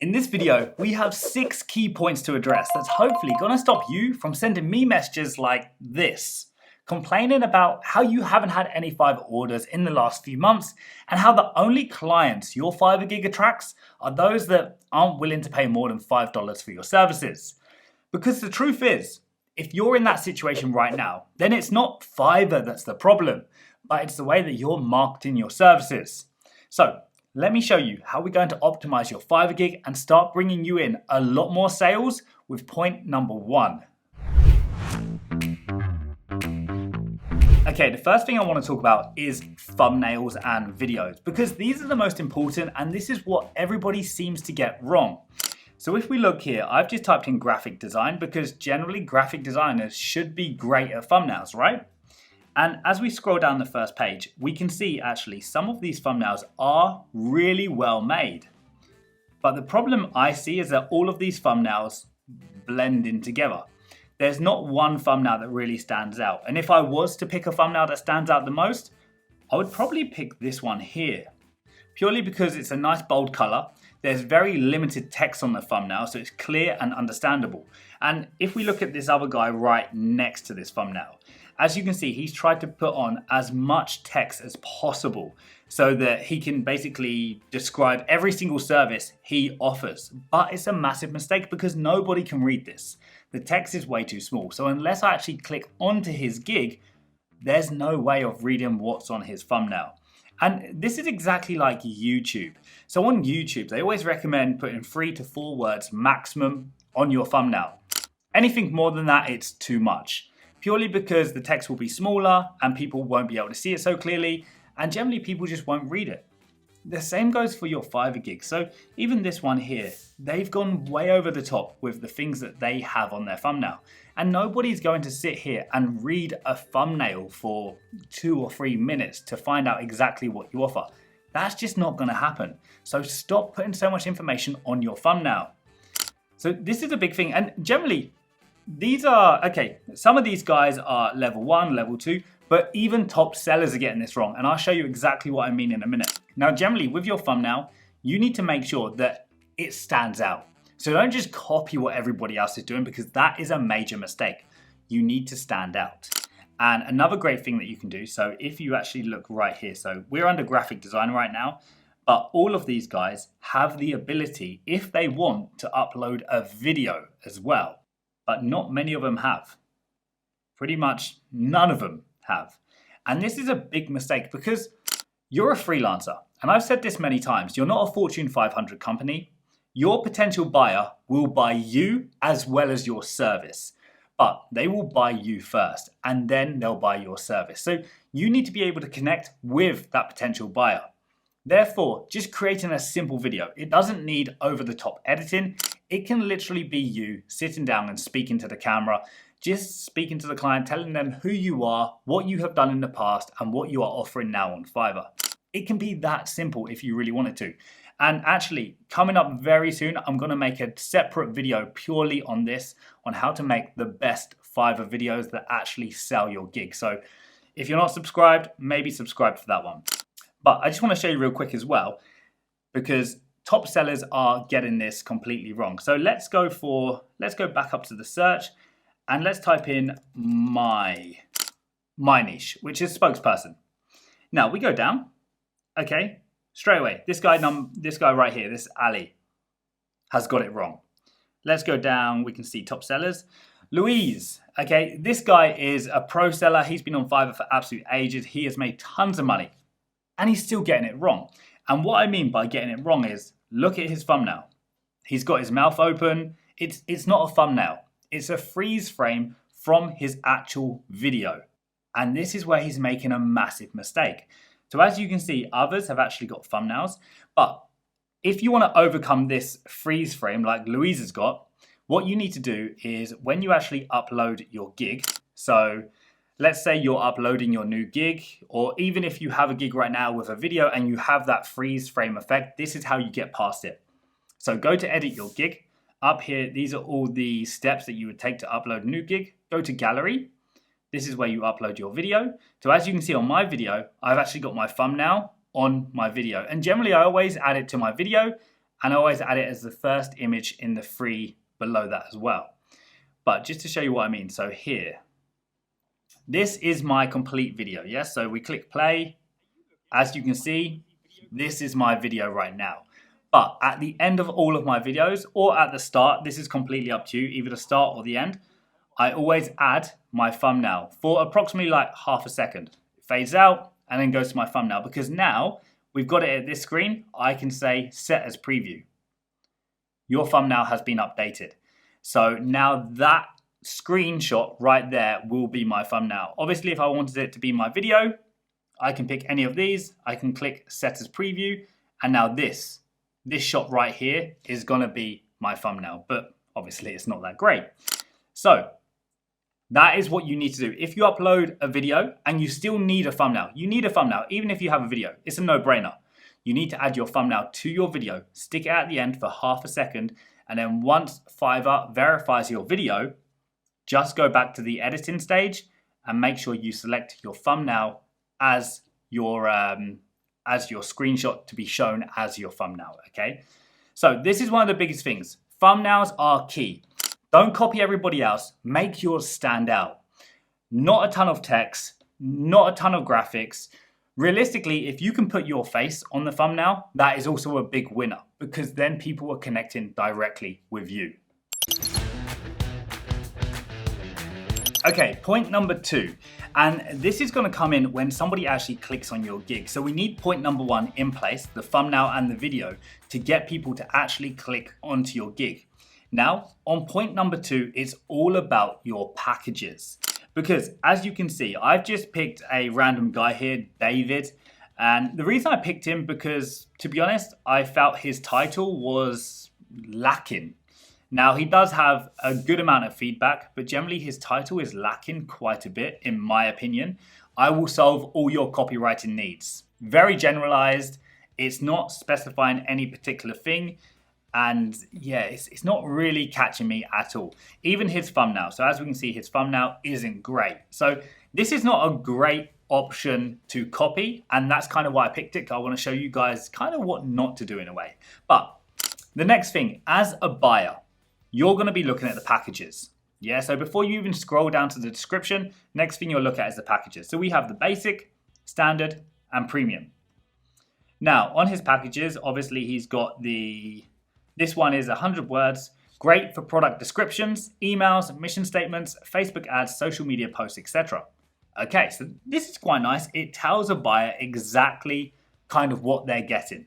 In this video, we have 6 key points to address that's hopefully gonna stop you from sending me messages like this, complaining about how you haven't had any Fiverr orders in the last few months and how the only clients your Fiverr gig attracts are those that aren't willing to pay more than $5 for your services. Because the truth is, if you're in that situation right now, then it's not Fiverr that's the problem, but it's the way that you're marketing your services. So let me show you how we're going to optimize your Fiverr gig and start bringing you in a lot more sales with point number 1. Okay, the first thing I want to talk about is thumbnails and videos, because these are the most important and this is what everybody seems to get wrong. So if we look here, I've just typed in graphic design because generally graphic designers should be great at thumbnails, right? And as we scroll down the first page, we can see actually some of these thumbnails are really well made. But the problem I see is that all of these thumbnails blend in together. There's not one thumbnail that really stands out. And if I was to pick a thumbnail that stands out the most, I would probably pick this one here. Purely because it's a nice bold color. There's very limited text on the thumbnail, so it's clear and understandable. And if we look at this other guy right next to this thumbnail, as you can see, he's tried to put on as much text as possible so that he can basically describe every single service he offers. But it's a massive mistake because nobody can read this. The text is way too small. So unless I actually click onto his gig, there's no way of reading what's on his thumbnail. And this is exactly like YouTube. So on YouTube, they always recommend putting 3 to 4 words maximum on your thumbnail. Anything more than that, it's too much. Purely because the text will be smaller and people won't be able to see it so clearly, and generally people just won't read it. The same goes for your Fiverr gig. So even this one here, they've gone way over the top with the things that they have on their thumbnail. And nobody's going to sit here and read a thumbnail for 2 or 3 minutes to find out exactly what you offer. That's just not going to happen. So stop putting so much information on your thumbnail. So this is a big thing, and generally these are, okay, some of these guys are level 1, level 2, but even top sellers are getting this wrong. And I'll show you exactly what I mean in a minute. Now, generally with your thumbnail, you need to make sure that it stands out. So don't just copy what everybody else is doing because that is a major mistake. You need to stand out. And another great thing that you can do, so if you actually look right here, so we're under graphic design right now, but all of these guys have the ability, if they want, to upload a video as well. But not many of them have. Pretty much none of them have. And this is a big mistake because you're a freelancer. And I've said this many times, you're not a Fortune 500 company. Your potential buyer will buy you as well as your service. But they will buy you first and then they'll buy your service. So you need to be able to connect with that potential buyer. Therefore, just creating a simple video. It doesn't need over-the-top editing. It can literally be you sitting down and speaking to the camera, just speaking to the client, telling them who you are, what you have done in the past, and what you are offering now on Fiverr. It can be that simple if you really wanted to. And actually, coming up very soon, I'm going to make a separate video purely on this, on how to make the best Fiverr videos that actually sell your gig. So if you're not subscribed, maybe subscribe for that one. But I just want to show you real quick as well, because top sellers are getting this completely wrong. So let's go back up to the search and let's type in my niche, which is spokesperson. Now we go down, okay, straight away, this guy right here, this Ali, has got it wrong. Let's go down, we can see top sellers. Louise, okay, this guy is a pro seller. He's been on Fiverr for absolute ages. He has made tons of money. And he's still getting it wrong. And what I mean by getting it wrong is, look at his thumbnail. He's got his mouth open. It's not a thumbnail. It's a freeze frame from his actual video. And this is where he's making a massive mistake. So as you can see, others have actually got thumbnails. But if you want to overcome this freeze frame like Louise has got, what you need to do is when you actually upload your gig, so let's say you're uploading your new gig, or even if you have a gig right now with a video and you have that freeze frame effect, this is how you get past it. So go to edit your gig. Up here, these are all the steps that you would take to upload a new gig. Go to gallery. This is where you upload your video. So as you can see on my video, I've actually got my thumbnail on my video. And generally I always add it to my video And I always add it as the first image in the free below that as well. But just to show you what I mean, so here, this is my complete video, yes? So we click play. As you can see, this is my video right now. But at the end of all of my videos, or at the start, this is completely up to you, either the start or the end, I always add my thumbnail for approximately like half a second. It fades out and then goes to my thumbnail, because now we've got it at this screen. I can say set as preview. Your thumbnail has been updated. So now that screenshot right there will be my thumbnail. Obviously, if I wanted it to be my video, I can pick any of these. I can click set as preview. And now this shot right here is gonna be my thumbnail, but obviously it's not that great. So that is what you need to do. If you upload a video and you still need a thumbnail, you need a thumbnail, even if you have a video, it's a no-brainer. You need to add your thumbnail to your video, stick it at the end for half a second, and then once Fiverr verifies your video, just go back to the editing stage and make sure you select your thumbnail as your screenshot to be shown as your thumbnail, okay? So this is one of the biggest things. Thumbnails are key. Don't copy everybody else, make yours stand out. Not a ton of text, not a ton of graphics. Realistically, if you can put your face on the thumbnail, that is also a big winner, because then people are connecting directly with you. Okay, point number 2, and this is going to come in when somebody actually clicks on your gig. So we need point number 1 in place, the thumbnail and the video, to get people to actually click onto your gig. Now, on point number 2, it's all about your packages. Because as you can see, I've just picked a random guy here, David. And the reason I picked him, because to be honest, I felt his title was lacking. Now, he does have a good amount of feedback, but generally his title is lacking quite a bit, in my opinion. I will solve all your copywriting needs. Very generalized. It's not specifying any particular thing. And yeah, it's not really catching me at all. Even his thumbnail. So as we can see, his thumbnail isn't great. So this is not a great option to copy. And that's kind of why I picked it. I want to show you guys kind of what not to do in a way. But the next thing, as a buyer, you're going to be looking at the packages. Yeah, so before you even scroll down to the description, next thing you'll look at is the packages. So we have the basic, standard, and premium. Now, on his packages, obviously he's got this one is 100 words, great for product descriptions, emails, mission statements, Facebook ads, social media posts, etc. Okay, so this is quite nice. It tells a buyer exactly kind of what they're getting.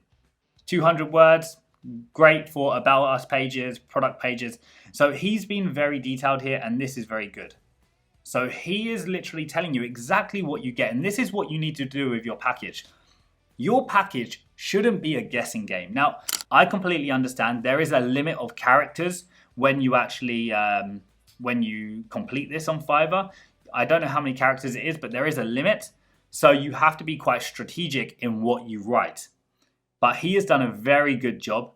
200 words, great for about us pages, product pages. So he's been very detailed here, and this is very good. So he is literally telling you exactly what you get, and this is what you need to do with your package. Your package shouldn't be a guessing game. Now, I completely understand there is a limit of characters when you actually, when you complete this on Fiverr. I don't know how many characters it is, but there is a limit. So you have to be quite strategic in what you write. But he has done a very good job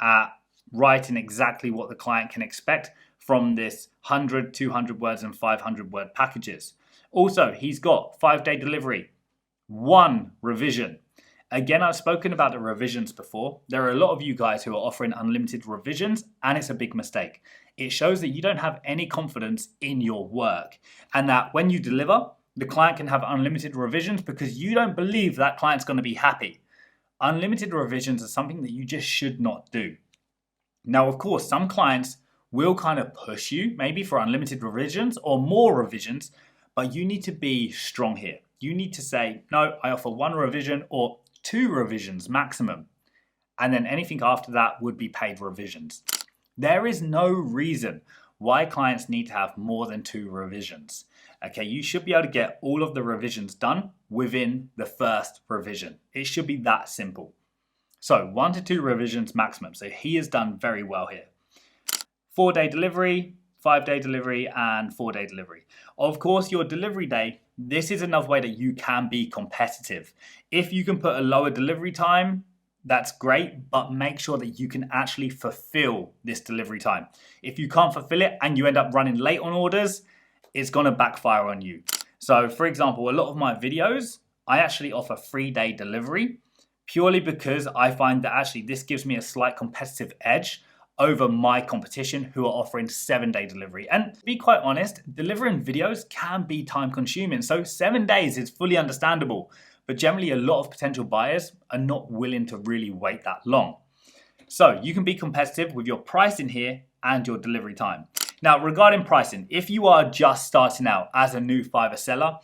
at writing exactly what the client can expect from this 100, 200 words and 500 word packages. Also, he's got 5-day delivery, 1 revision. Again, I've spoken about the revisions before. There are a lot of you guys who are offering unlimited revisions, and it's a big mistake. It shows that you don't have any confidence in your work, and that when you deliver, the client can have unlimited revisions because you don't believe that client's going to be happy. Unlimited revisions are something that you just should not do. Now, of course, some clients will kind of push you maybe for unlimited revisions or more revisions, but you need to be strong here. You need to say, no, I offer 1 revision or 2 revisions maximum. And then anything after that would be paid revisions. There is no reason why clients need to have more than 2 revisions. Okay, you should be able to get all of the revisions done within the first revision. It should be that simple. So 1 to 2 revisions maximum. So he has done very well here. 4-day delivery, 5-day delivery, and 4-day delivery. Of course, your delivery day, this is another way that you can be competitive. If you can put a lower delivery time, that's great, but make sure that you can actually fulfill this delivery time. If you can't fulfill it and you end up running late on orders, it's going to backfire on you. So for example, a lot of my videos, I actually offer 3-day delivery purely because I find that actually this gives me a slight competitive edge over my competition who are offering 7-day delivery. And to be quite honest, delivering videos can be time consuming. So 7 days is fully understandable, but generally a lot of potential buyers are not willing to really wait that long. So you can be competitive with your pricing here and your delivery time. Now, regarding pricing, if you are just starting out as a new Fiverr seller,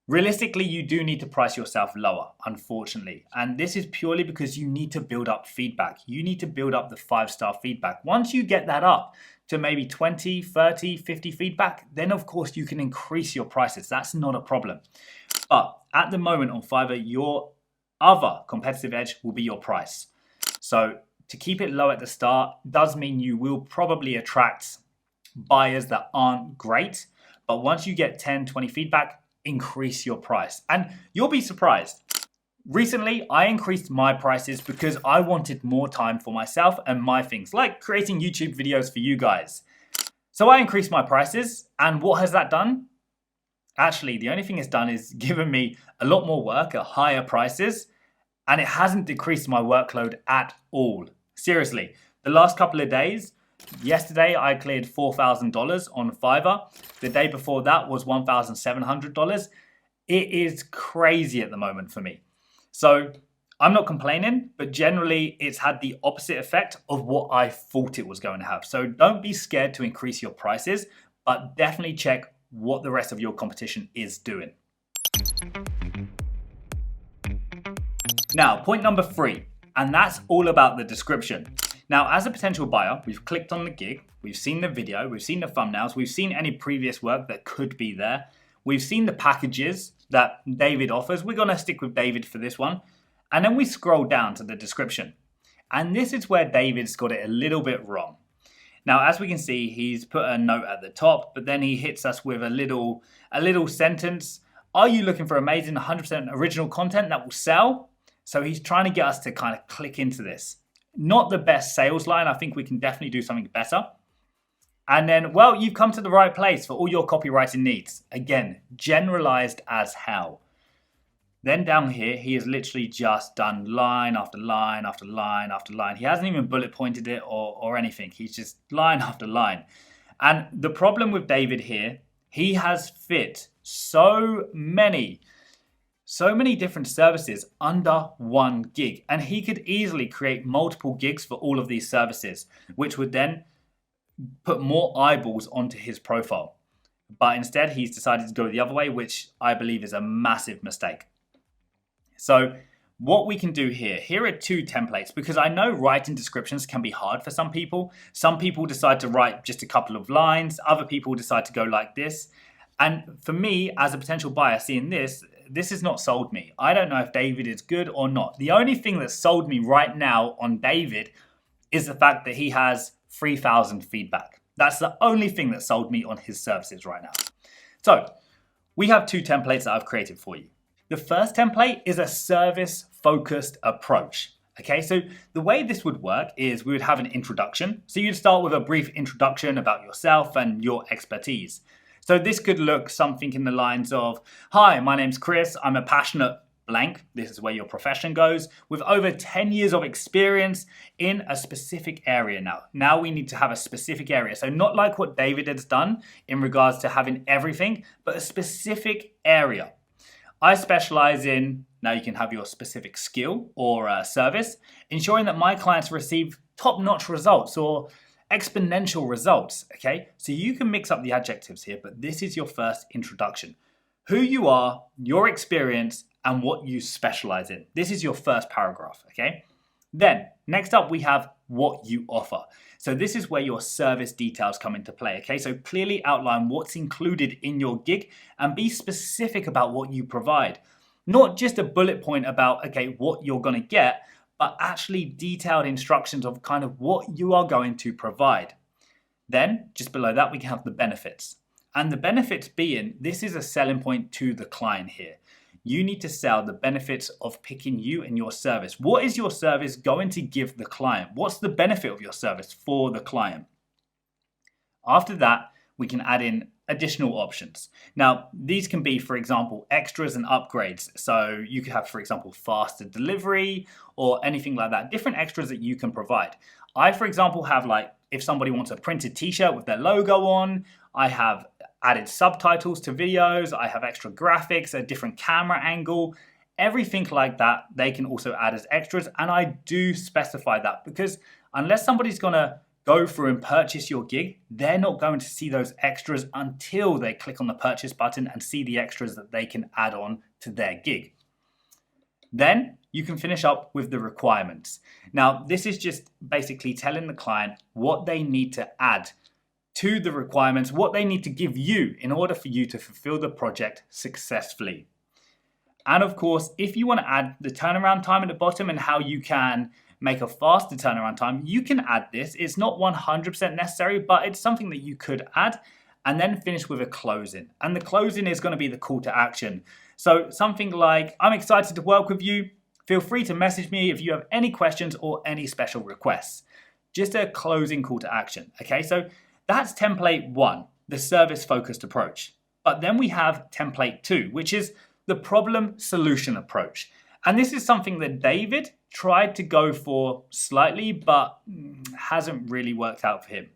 realistically, you do need to price yourself lower, unfortunately. And this is purely because you need to build up feedback. You need to build up the 5-star feedback. Once you get that up to maybe 20, 30, 50 feedback, then of course you can increase your prices. That's not a problem. But at the moment on Fiverr, your other competitive edge will be your price. So to keep it low at the start does mean you will probably attract buyers that aren't great. But once you get 10, 20 feedback, increase your price. And you'll be surprised. Recently, I increased my prices because I wanted more time for myself and my things, like creating YouTube videos for you guys. So I increased my prices, and what has that done? Actually, the only thing it's done is given me a lot more work at higher prices, and it hasn't decreased my workload at all. Seriously, the last couple of days, yesterday I cleared $4,000 on Fiverr. The day before that was $1,700. It is crazy at the moment for me. So I'm not complaining, but generally it's had the opposite effect of what I thought it was going to have. So don't be scared to increase your prices, but definitely check what the rest of your competition is doing. Now, point number 3, and that's all about the description. Now, as a potential buyer, we've clicked on the gig, we've seen the video, we've seen the thumbnails, we've seen any previous work that could be there. We've seen the packages that David offers. We're going to stick with David for this one. And then we scroll down to the description. And this is where David's got it a little bit wrong. Now, as we can see, he's put a note at the top, but then he hits us with a little sentence. Are you looking for amazing 100% original content that will sell? So he's trying to get us to kind of click into this. Not the best sales line. I think we can definitely do something better. And then, well, you've come to the right place for all your copywriting needs. Again, generalized as hell. Then down here, he has literally just done line after line after line after line. He hasn't even bullet pointed it or anything. He's just line after line. And the problem with David here, he has fit so many different services under one gig. And he could easily create multiple gigs for all of these services, which would then put more eyeballs onto his profile. But instead, he's decided to go the other way, which I believe is a massive mistake. So what we can do here are 2 templates, because I know writing descriptions can be hard for some people. Some people decide to write just a couple of lines. Other people decide to go like this. And for me, as a potential buyer seeing this has not sold me. I don't know if David is good or not. The only thing that sold me right now on David is the fact that he has 3,000 feedback. That's the only thing that sold me on his services right now. So we have 2 templates that I've created for you. The first template is a service-focused approach. Okay, so the way this would work is we would have an introduction. So you'd start with a brief introduction about yourself and your expertise. So this could look something in the lines of, hi, my name's Chris. I'm a passionate blank. This is where your profession goes, with over 10 years of experience in a specific area now. Now we need to have a specific area. So not like what David has done in regards to having everything, but a specific area. I specialize in, now you can have your specific skill or service, ensuring that my clients receive top-notch results or exponential results, okay? So you can mix up the adjectives here, but this is your first introduction. Who you are, your experience, and what you specialize in. This is your first paragraph, okay? Then, next up, we have what you offer. So this is where your service details come into play, okay? So clearly outline what's included in your gig and be specific about what you provide. Not just a bullet point about, okay, what you're gonna get, but actually detailed instructions of kind of what you are going to provide. Then, just below that, we can have the benefits. And the benefits being, this is a selling point to the client here. You need to sell the benefits of picking you and your service. What is your service going to give the client? What's the benefit of your service for the client? After that, we can add in additional options. Now, these can be, for example, extras and upgrades. So you could have, for example, faster delivery or anything like that, different extras that you can provide. I, for example, have like, if somebody wants a printed t-shirt with their logo on, I have added subtitles to videos, I have extra graphics, a different camera angle, everything like that, they can also add as extras. And I do specify that because unless somebody's gonna go through and purchase your gig, they're not going to see those extras until they click on the purchase button and see the extras that they can add on to their gig. Then you can finish up with the requirements. Now, this is just basically telling the client what they need to add to the requirements, what they need to give you in order for you to fulfill the project successfully. And of course, if you want to add the turnaround time at the bottom and how you can make a faster turnaround time, you can add this. It's not 100% necessary, but it's something that you could add, and then finish with a closing. And the closing is going to be the call to action. So something like, I'm excited to work with you. Feel free to message me if you have any questions or any special requests. Just a closing call to action. Okay, so that's template 1, the service focused approach. But then we have template 2, which is the problem solution approach. And this is something that David tried to go for slightly, but hasn't really worked out for him.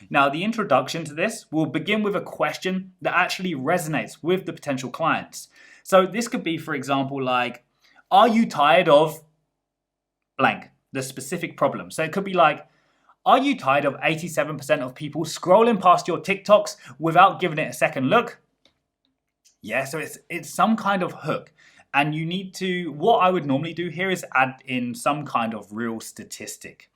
Now, the introduction to this will begin with a question that actually resonates with the potential clients. So this could be, for example, like, are you tired of blank, the specific problem? So it could be like, are you tired of 87% of people scrolling past your TikToks without giving it a second look? Yeah, so it's some kind of hook. And you need to, what I would normally do here is add in some kind of real statistic.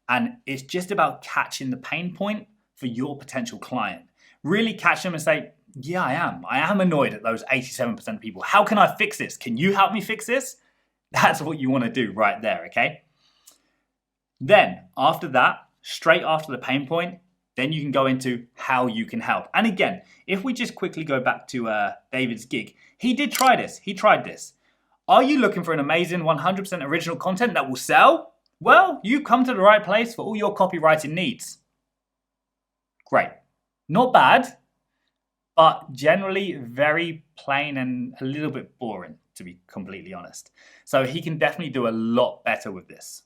And it's just about catching the pain point for your potential client. Really catch them and say, yeah, I am annoyed at those 87% of people. How can I fix this? Can you help me fix this? That's what you want to do right there, okay? Then after that, straight after the pain point, then you can go into how you can help. And again, if we just quickly go back to David's gig, he did try this. He tried this. Are you looking for an amazing 100% original content that will sell? Well, you come to the right place for all your copywriting needs. Great. Not bad, but generally very plain and a little bit boring, to be completely honest. So he can definitely do a lot better with this.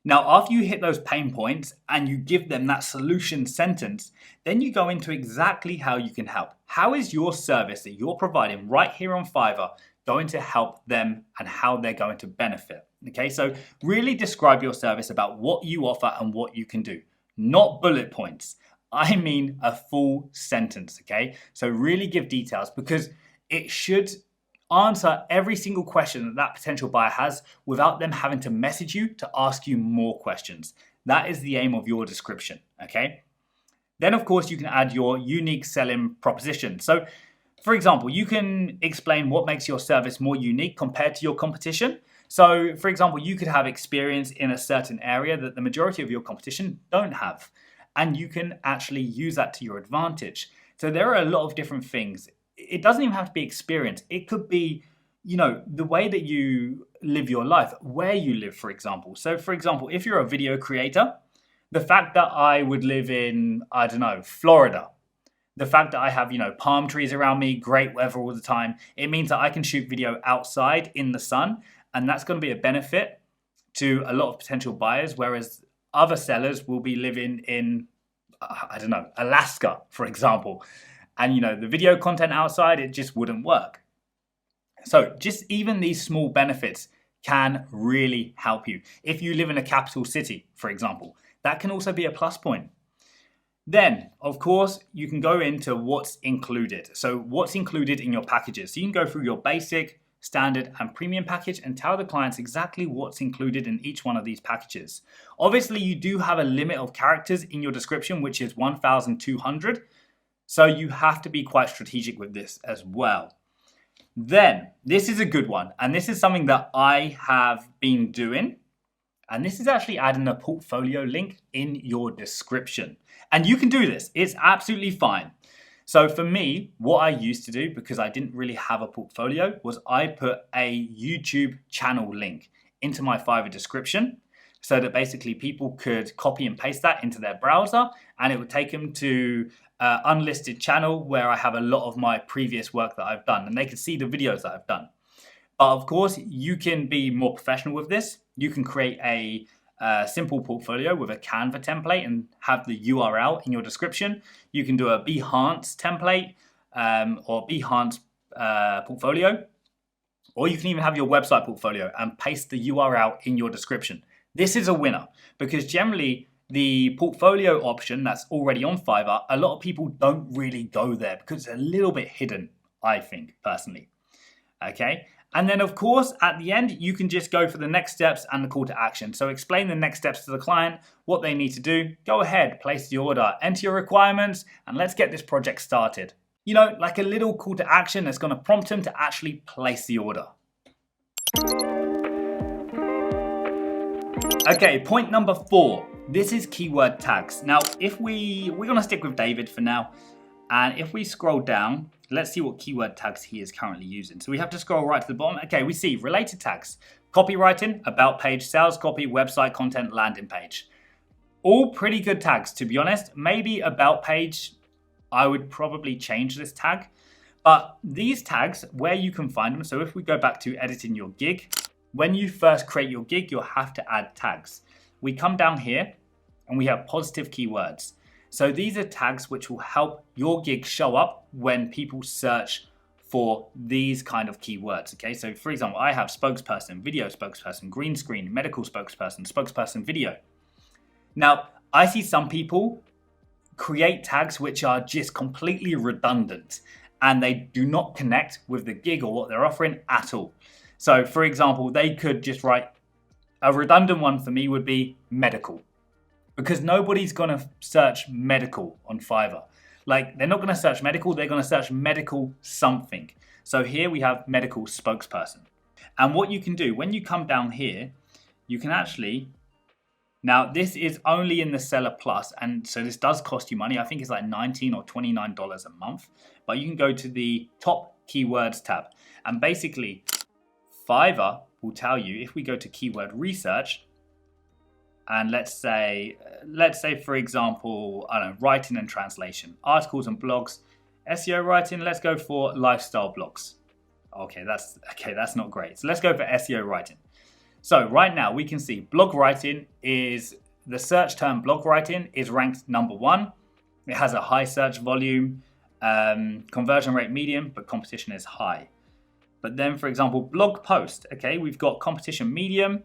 Now, after you hit those pain points and you give them that solution sentence, then you go into exactly how you can help. How is your service that you're providing right here on Fiverr going to help them and how they're going to benefit? Okay, so really describe your service about what you offer and what you can do, not bullet points. I mean a full sentence, okay? So really give details because it should answer every single question that that potential buyer has without them having to message you to ask you more questions. That is the aim of your description, okay? Then, of course, you can add your unique selling proposition. So, for example, you can explain what makes your service more unique compared to your competition. So, for example, you could have experience in a certain area that the majority of your competition don't have, and you can actually use that to your advantage. So there are a lot of different things. It doesn't even have to be experience. It could be, the way that you live your life, where you live, for example. So, for example, if you're a video creator, the fact that I would live in, Florida, the fact that I have, palm trees around me, great weather all the time, it means that I can shoot video outside in the sun, and that's going to be a benefit to a lot of potential buyers, whereas other sellers will be living in, Alaska, for example. And, the video content outside, it just wouldn't work. So just even these small benefits can really help you. If you live in a capital city, for example, that can also be a plus point. Then, of course, you can go into what's included. So what's included in your packages. So you can go through your basic, standard, and premium package and tell the clients exactly what's included in each one of these packages. Obviously, you do have a limit of characters in your description, which is 1,200. So you have to be quite strategic with this as well. Then, this is a good one. And this is something that I have been doing. And this is actually adding a portfolio link in your description. And you can do this. It's absolutely fine. So for me, what I used to do, because I didn't really have a portfolio, was I put a YouTube channel link into my Fiverr description. so that basically people could copy and paste that into their browser, and it would take them to an unlisted channel where I have a lot of my previous work that I've done, and they could see the videos that I've done. But of course, you can be more professional with this. You can create a simple portfolio with a Canva template and have the URL in your description. You can do a Behance template or Behance portfolio, or you can even have your website portfolio and paste the URL in your description. This is a winner because generally the portfolio option that's already on Fiverr, a lot of people don't really go there because it's a little bit hidden, I think, personally. Okay. And then of course, at the end, you can just go for the next steps and the call to action. So explain the next steps to the client, what they need to do. Go ahead, place the order, enter your requirements, and let's get this project started. You know, like a little call to action that's going to prompt them to actually place the order. Okay, point number 4. This is keyword tags. Now, if we're going to stick with David for now. And if we scroll down, let's see what keyword tags he is currently using. So we have to scroll right to the bottom. Okay, we see related tags, copywriting, about page, sales copy, website content, landing page. All pretty good tags, to be honest. Maybe about page, I would probably change this tag. But these tags, where you can find them, so if we go back to editing your gig, when you first create your gig, you'll have to add tags. We come down here and we have positive keywords. So these are tags which will help your gig show up when people search for these kind of keywords. Okay, so for example, I have spokesperson, video spokesperson, green screen, medical spokesperson, spokesperson video. Now, I see some people create tags which are just completely redundant and they do not connect with the gig or what they're offering at all. So for example, they could just write, a redundant one for me would be medical. Because nobody's going to search medical on Fiverr. Like, they're not going to search medical, they're going to search medical something. So here we have medical spokesperson. And what you can do, when you come down here, you can actually, now this is only in the Seller Plus, and so this does cost you money. I think it's like $19 or $29 a month. But you can go to the top keywords tab. And basically, Fiverr will tell you, if we go to keyword research, and let's say for example, I don't know, writing and translation, articles and blogs, SEO writing, let's go for lifestyle blogs. Okay, that's not great. So let's go for SEO writing. So right now we can see blog writing is, the search term blog writing is ranked number 1. It has a high search volume, conversion rate medium, but competition is high. But then for example, blog post, okay, we've got competition medium,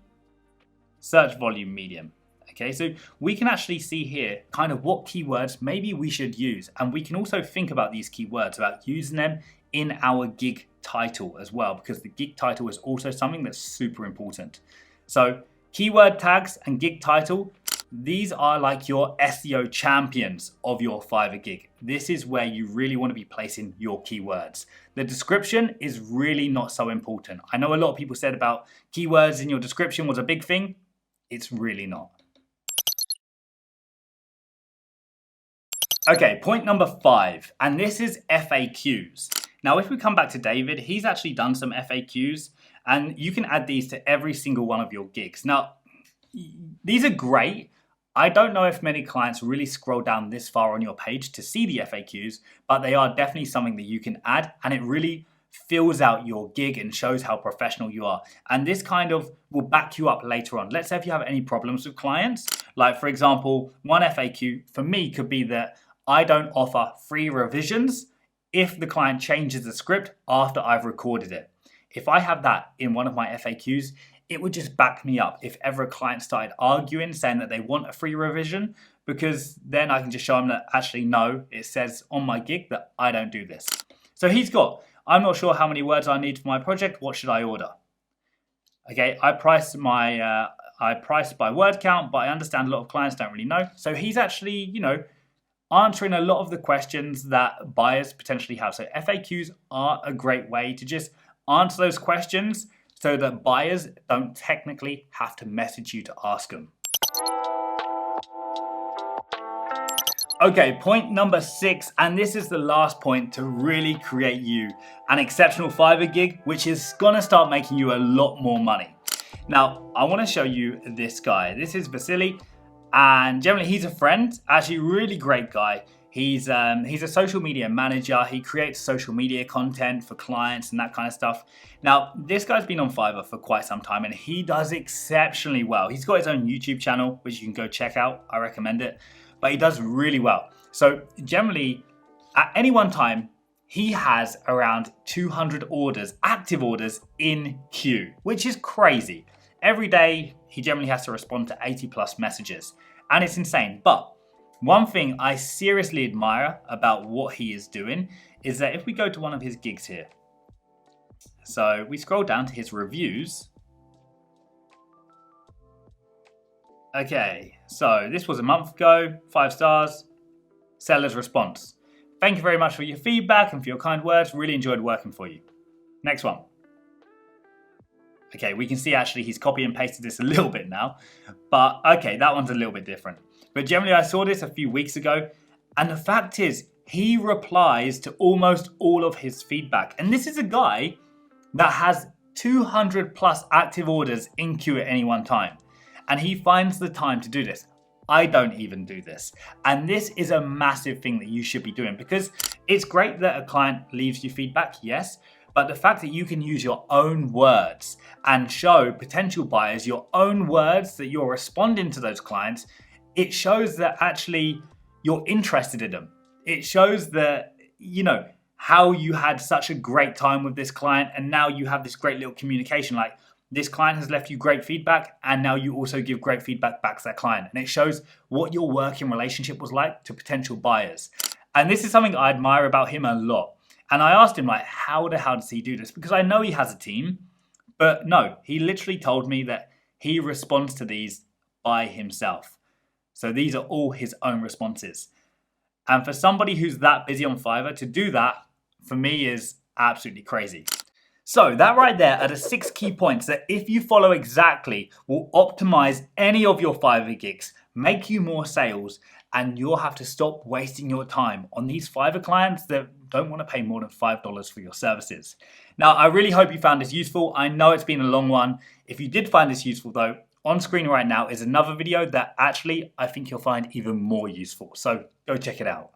search volume medium. Okay, so we can actually see here kind of what keywords maybe we should use. And we can also think about these keywords, about using them in our gig title as well, because the gig title is also something that's super important. So keyword tags and gig title, these are like your SEO champions of your Fiverr gig. This is where you really want to be placing your keywords. The description is really not so important. I know a lot of people said about keywords in your description was a big thing. It's really not. Okay, point number 5, and this is FAQs. Now, if we come back to David, he's actually done some FAQs, and you can add these to every single one of your gigs. Now, these are great. I don't know if many clients really scroll down this far on your page to see the FAQs, but they are definitely something that you can add, and it really fills out your gig and shows how professional you are. And this kind of will back you up later on. Let's say if you have any problems with clients, like for example, one FAQ for me could be that I don't offer free revisions if the client changes the script after I've recorded it. If I have that in one of my FAQs, it would just back me up if ever a client started arguing, saying that they want a free revision, because then I can just show them that actually no, it says on my gig that I don't do this. So he's got, I'm not sure how many words I need for my project, what should I order? Okay, I price by word count, but I understand a lot of clients don't really know. So he's actually, answering a lot of the questions that buyers potentially have. So FAQs are a great way to just answer those questions so that buyers don't technically have to message you to ask them. Okay, point number 6, and this is the last point to really create you an exceptional Fiverr gig, which is gonna start making you a lot more money. Now, I want to show you this guy. This is Vasily, and generally he's a friend, actually really great guy. He's a social media manager. He creates social media content for clients and that kind of stuff. Now, this guy's been on Fiverr for quite some time and he does exceptionally well. He's got his own YouTube channel, which you can go check out. I recommend it, but he does really well. So generally, at any one time, he has around 200 orders, active orders in queue, which is crazy. Every day, he generally has to respond to 80 plus messages, and it's insane. But one thing I seriously admire about what he is doing is that if we go to one of his gigs here, so we scroll down to his reviews. Okay, so this was a month ago, 5 stars, seller's response. Thank you very much for your feedback and for your kind words. Really enjoyed working for you. Next one. Okay, we can see actually he's copy and pasted this a little bit now, but okay, that one's a little bit different. But generally I saw this a few weeks ago, and the fact is he replies to almost all of his feedback. And this is a guy that has 200 plus active orders in queue at any one time. And he finds the time to do this. I don't even do this. And this is a massive thing that you should be doing, because it's great that a client leaves you feedback, yes, but the fact that you can use your own words and show potential buyers your own words that you're responding to those clients, it shows that actually you're interested in them. It shows that, how you had such a great time with this client and now you have this great little communication. Like, this client has left you great feedback and now you also give great feedback back to that client. And it shows what your working relationship was like to potential buyers. And this is something I admire about him a lot. And I asked him, like, how the hell does he do this? Because I know he has a team, but no, he literally told me that he responds to these by himself. So these are all his own responses. And for somebody who's that busy on Fiverr to do that, for me, is absolutely crazy. So that right there are the 6 key points that if you follow exactly will optimize any of your Fiverr gigs, make you more sales, and you'll have to stop wasting your time on these Fiverr clients that don't want to pay more than $5 for your services. Now, I really hope you found this useful. I know it's been a long one. If you did find this useful though, on screen right now is another video that actually I think you'll find even more useful. So go check it out.